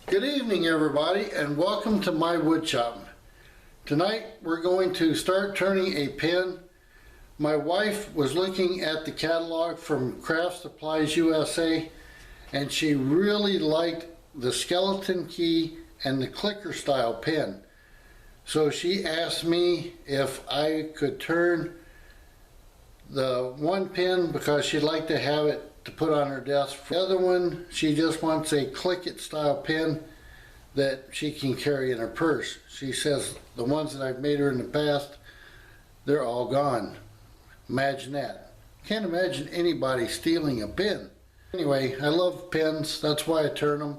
Good evening, everybody, and welcome to my wood shop. Tonight we're going to start turning a pen. My wife was looking at the catalog from Craft Supplies USA, and she really liked the skeleton key and the clicker style pen. So she asked me if I could turn the one pen because she'd like to have it to put on her desk. The other one, she just wants a click it style pen that she can carry in her purse. She says the ones that I've made her in the past, they're all gone. Imagine that. Can't imagine anybody stealing a pen. Anyway, I love pens, that's why I turn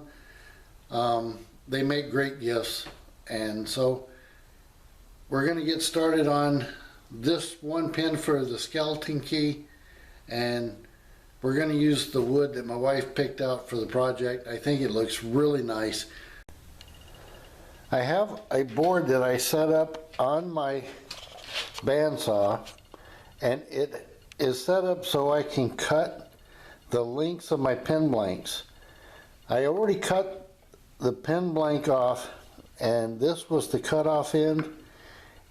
them. They make great gifts, and so we're going to get started on this one pen for the skeleton key, and we're going to use the wood that my wife picked out for the project. I think it looks really nice. I have a board that I set up on my bandsaw, and it is set up so I can cut the lengths of my pen blanks. I already cut the pen blank off, and this was the cutoff end,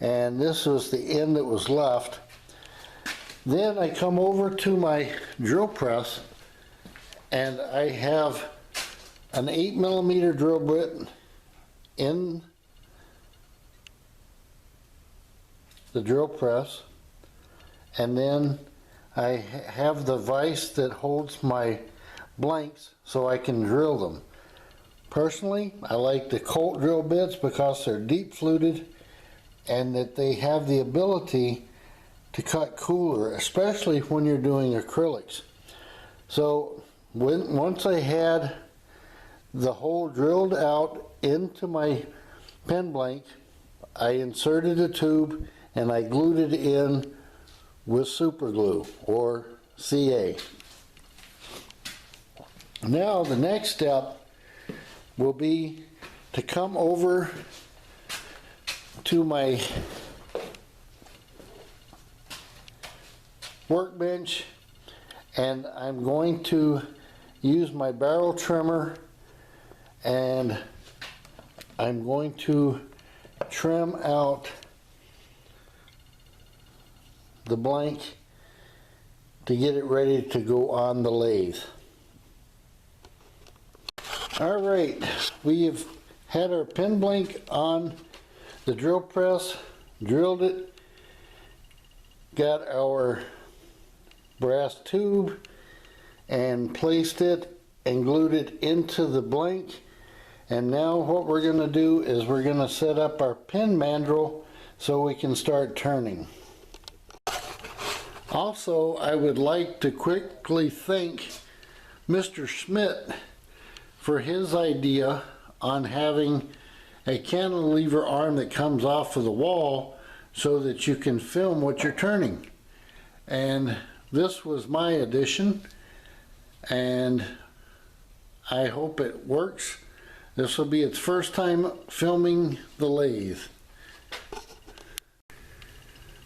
and this was the end that was left. Then I come over to my drill press, and I have an 8mm drill bit in the drill press, and then I have the vise that holds my blanks so I can drill them. Personally, I like the Colt drill bits because they're deep fluted and that they have the ability to cut cooler, especially when you're doing acrylics. So once I had the hole drilled out into my pen blank, I inserted a tube and I glued it in with super glue, or CA. Now the next step will be to come over to my workbench, and I'm going to use my barrel trimmer, and I'm going to trim out the blank to get it ready to go on the lathe. Alright, we have had our pen blank on the drill press, drilled it, got our brass tube and placed it and glued it into the blank. And now what we're going to do is we're going to set up our pen mandrel so we can start turning. Also, I would like to quickly thank Mr. Schmidt for his idea on having a cantilever arm that comes off of the wall so that you can film what you're turning. And this was my addition, and I hope it works. This will be its first time filming the lathe.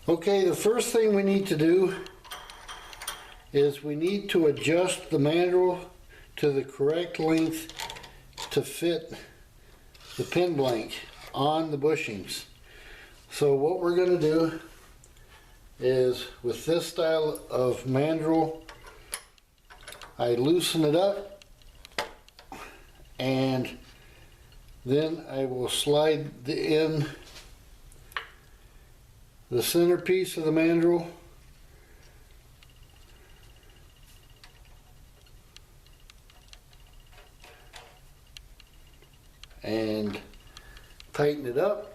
Okay, the first thing we need to do is we need to adjust the mandrel to the correct length to fit the pen blank on the bushings. So what we're going to do is, with this style of mandrel, I loosen it up, and then I will slide in the centerpiece of the mandrel and tighten it up.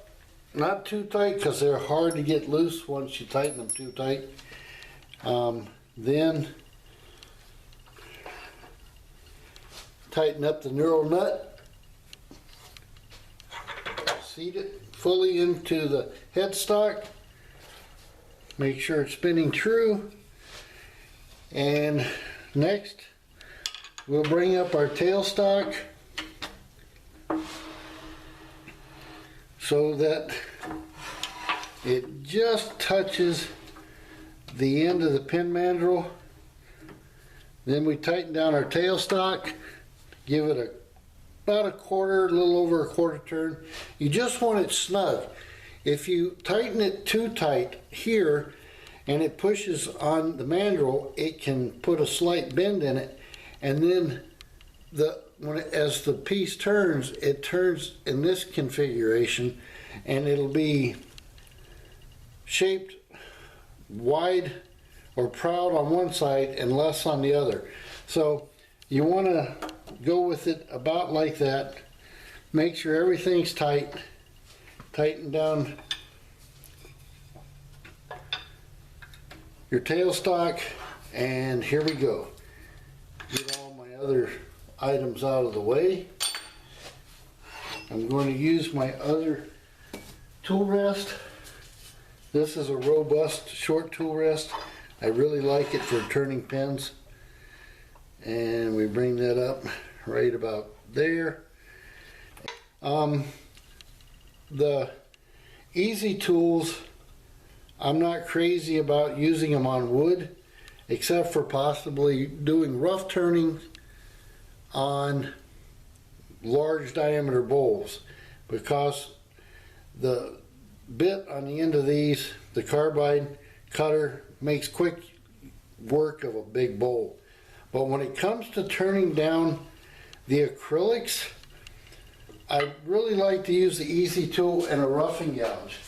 Not too tight because they're hard to get loose once you tighten them too tight. Then tighten up the knurled nut, seat it fully into the headstock, make sure it's spinning true, and next we'll bring up our tailstock so that it just touches the end of the pen mandrel. Then we tighten down our tailstock, give it a about a quarter, a little over a quarter turn. You just want it snug. If you tighten it too tight here and it pushes on the mandrel, it can put a slight bend in it, and then as the piece turns, it turns in this configuration, and it'll be shaped wide or proud on one side and less on the other. So you want to go with it about like that. Make sure everything's tight. Tighten down your tailstock, and here we go. Get all my other items out of the way. I'm going to use my other tool rest. This is a robust short tool rest. I really like it for turning pens. And we bring that up right about there. The easy tools, I'm not crazy about using them on wood, except for possibly doing rough turning on large diameter bowls, because the bit on the end of these, the carbide cutter, makes quick work of a big bowl. But when it comes to turning down the acrylics, I really like to use the easy tool and a roughing gouge.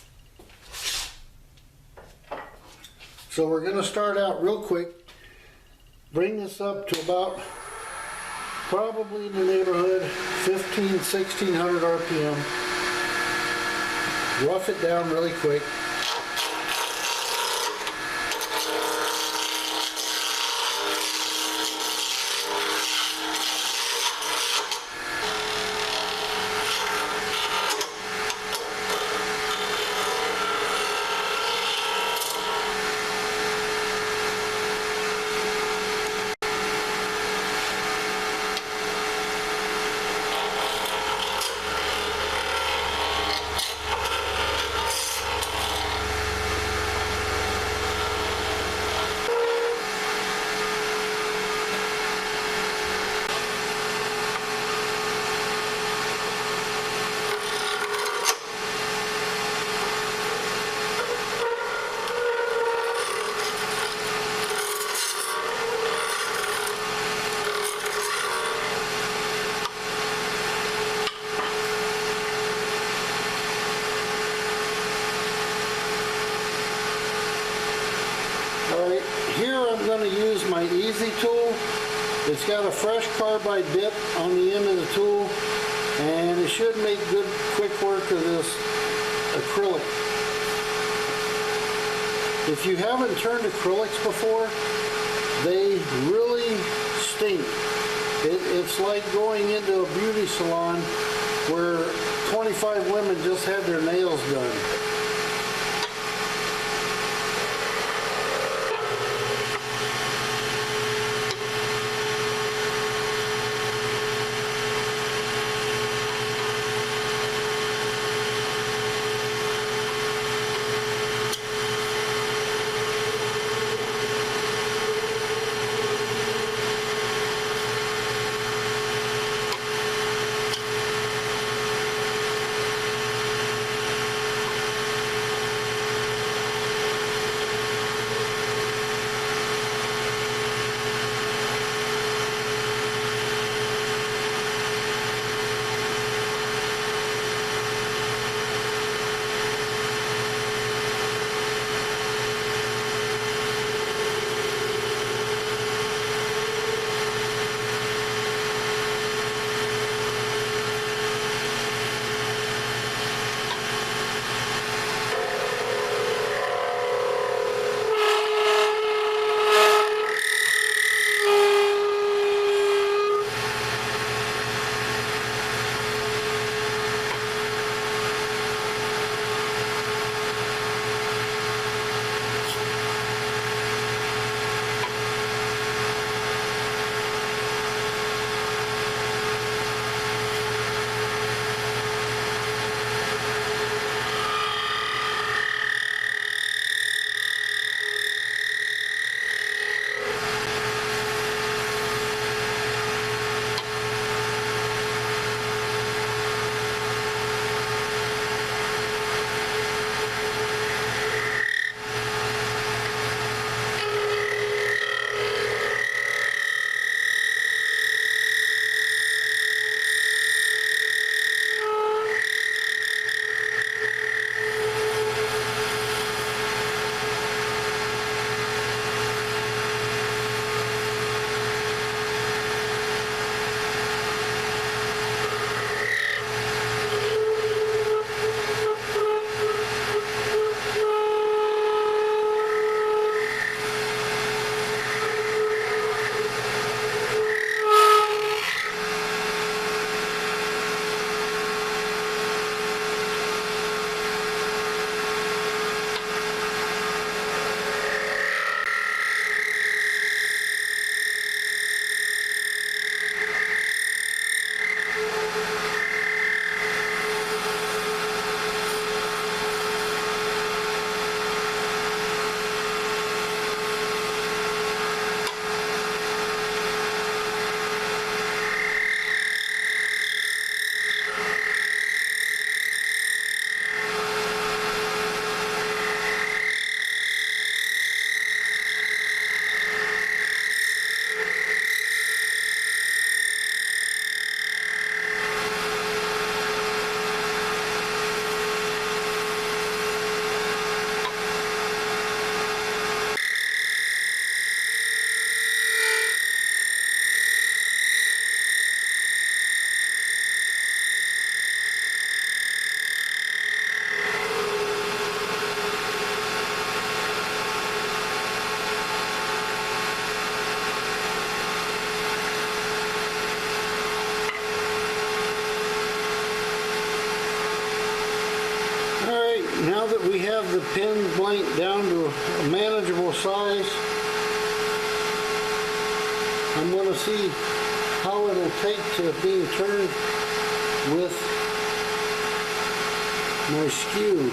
So we're going to start out real quick. Bring this up to about probably in the neighborhood 1600 RPM. Rough it down really quick. My easy tool. It's got a fresh carbide bit on the end of the tool, and it should make good quick work of this acrylic. If you haven't turned acrylics before, they really stink. It's like going into a beauty salon where 25 women just had their nails done. Now that we have the pen blank down to a manageable size, I'm going to see how it'll take to being turned with my skew.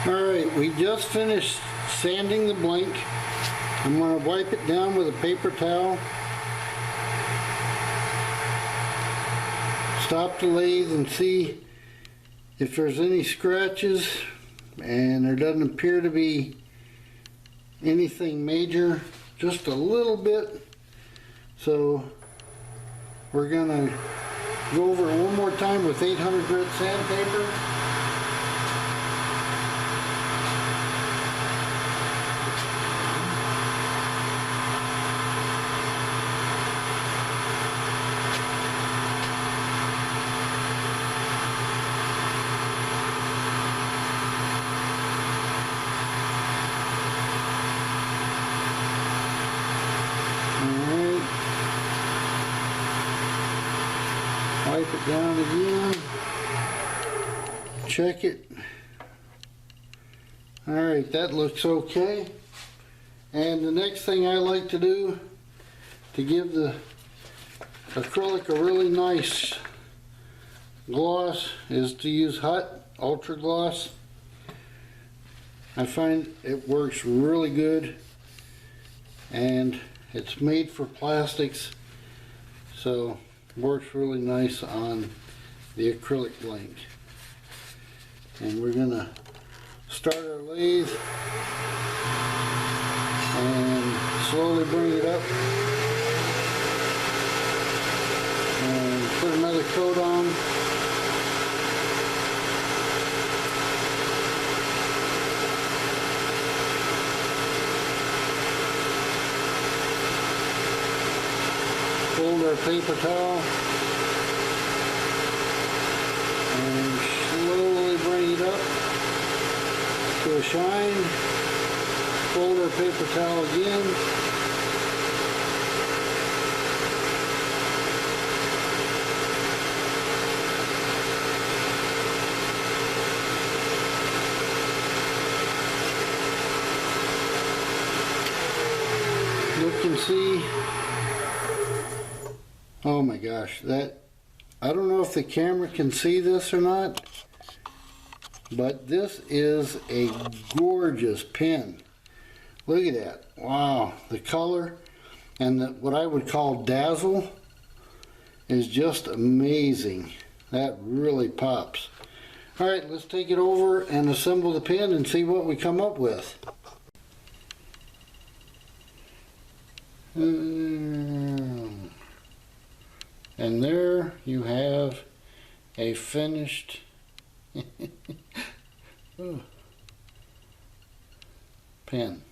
Alright, we just finished sanding the blank. I'm going to wipe it down with a paper towel. Stop the lathe and see if there's any scratches, and there doesn't appear to be anything major, just a little bit. So we're going to go over it one more time with 800 grit sandpaper. Wipe it down again, check it. Alright, that looks okay. And the next thing I like to do to give the acrylic a really nice gloss is to use hot ultra gloss. I find it works really good, and it's made for plastics, so works really nice on the acrylic blank. And we're going to start our lathe and slowly bring it up and put another coat on. Fold our paper towel and slowly bring it up to a shine. Fold our paper towel again. Look and see. Oh my gosh, that, I don't know if the camera can see this or not, but this is a gorgeous pen. Look at that. Wow, the color and what I would call dazzle is just amazing. That really pops. Alright, let's take it over and assemble the pen and see what we come up with. And there you have a finished pen.